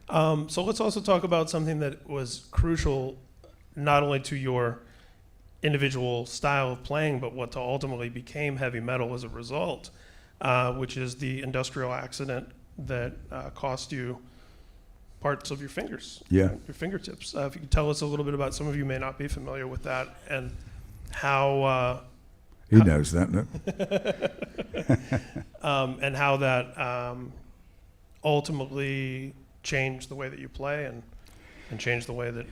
So let's also talk about something that was crucial, not only to your individual style of playing, but what ultimately became heavy metal as a result, which is the industrial accident that cost you parts of your fingers, Yeah. your fingertips. If you could tell us a little bit about, some of you may not be familiar with that, and how He knows that, look. and how that ultimately changed the way that you play and changed the way that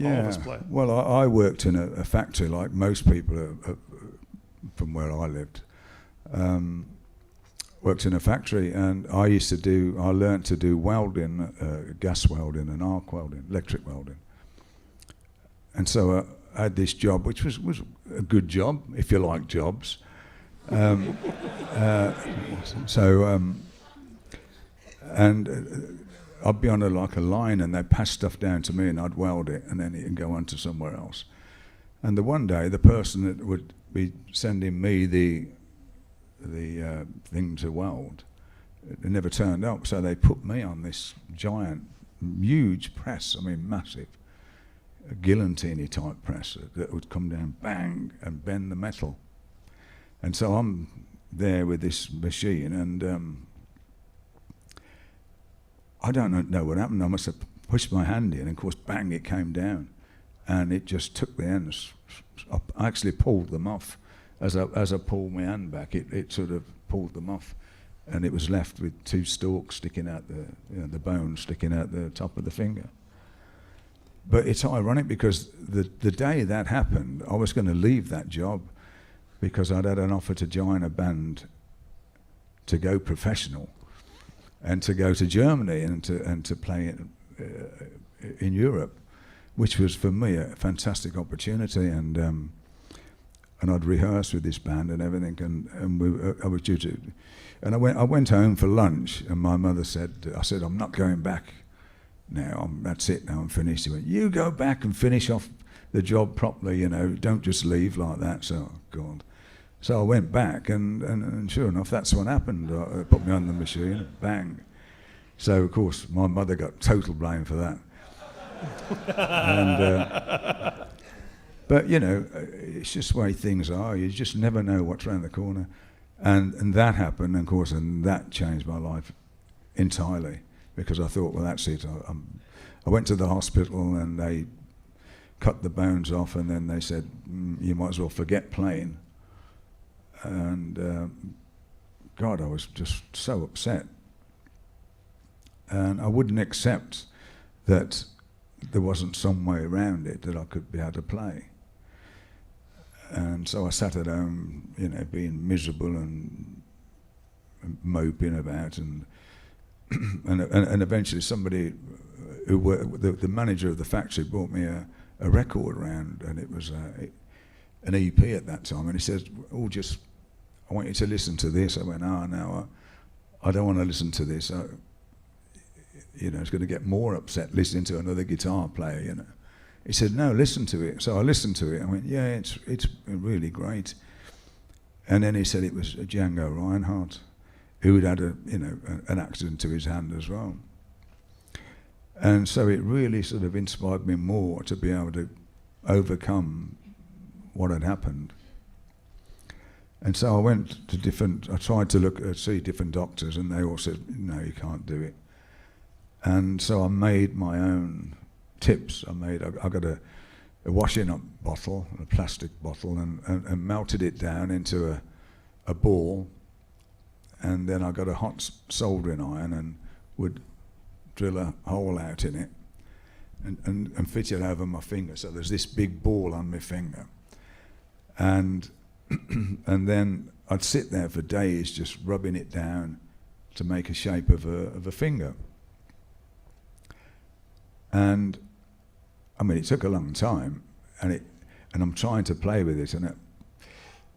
all of us play. Well, I worked in a factory like most people from where I lived. Worked in a factory, and I learnt to do welding, gas welding and arc welding, electric welding. And so I had this job, which was a good job, if you like jobs. I'd be on a line, and they'd pass stuff down to me, and I'd weld it, and then it would go on to somewhere else. And the one day, the person that would be sending me the thing to weld, it never turned up, so they put me on this giant, huge press, I mean massive, a guillotine type press that would come down, bang, and bend the metal. And so I'm there with this machine, and I don't know what happened. I must have pushed my hand in, and of course, bang, it came down, and it just took the ends. I actually pulled them off. As I pulled my hand back, it sort of pulled them off, and it was left with two stalks sticking out the bone sticking out the top of the finger. But it's ironic because the day that happened, I was going to leave that job because I'd had an offer to join a band to go professional and to go to Germany and to play in Europe, which was for me a fantastic opportunity. And I'd rehearsed with this band and everything, and I was due to, and I went home for lunch, and my mother said, I'm not going back now. That's it. Now I'm finished. She went, you go back and finish off the job properly. Don't just leave like that. So God. So I went back, and sure enough, that's what happened. They put me on the machine, bang. So of course my mother got total blame for that. But it's just the way things are. You just never know what's around the corner, and that happened, and of course, and that changed my life entirely, because I thought, well, that's it. I went to the hospital, and they cut the bones off, and then they said, you might as well forget playing. And God, I was just so upset, and I wouldn't accept that there wasn't some way around it that I could be able to play. And so I sat at home, being miserable and moping about, and eventually somebody the manager of the factory brought me a record round, and it was an EP at that time, and he said, I want you to listen to this. I went, no, I don't want to listen to this. It's going to get more upset listening to another guitar player, He said, no, listen to it. So I listened to it. I went, yeah, it's really great. And then he said it was Django Reinhardt, who had an accident to his hand as well. And so it really sort of inspired me more to be able to overcome what had happened. And so I went to I tried to see different doctors, and they all said, no, you can't do it. And so I made my own tips. I got a washing up bottle, a plastic bottle, and melted it down into a ball. And then I got a hot soldering iron and would drill a hole out in it and fit it over my finger. So there's this big ball on my finger. And then I'd sit there for days just rubbing it down to make a shape of a finger. And I mean, it took a long time, and I'm trying to play with it, and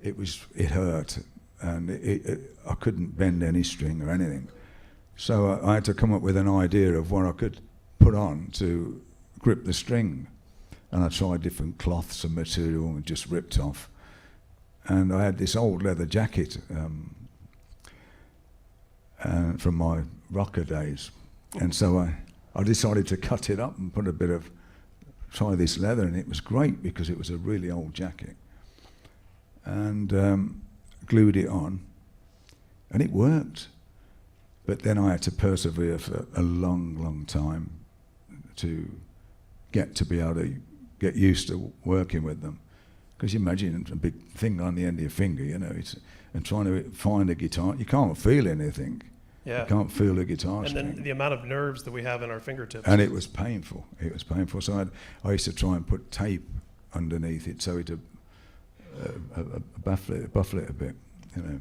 it hurt, and I couldn't bend any string or anything. So I had to come up with an idea of what I could put on to grip the string, and I tried different cloths and material and just ripped off. And I had this old leather jacket from my rocker days, and so I decided to cut it up and put a bit of, try this leather, and it was great because it was a really old jacket. And glued it on, and it worked. But then I had to persevere for a long, long time to get to be able to get used to working with them. Because you imagine a big thing on the end of your finger, you know, and trying to find a guitar, you can't feel anything. Yeah. You can't feel the guitar And string. then the amount of nerves that we have in our fingertips. And it was painful. It was painful. So I used to try and put tape underneath it so it buffle it a bit, you know.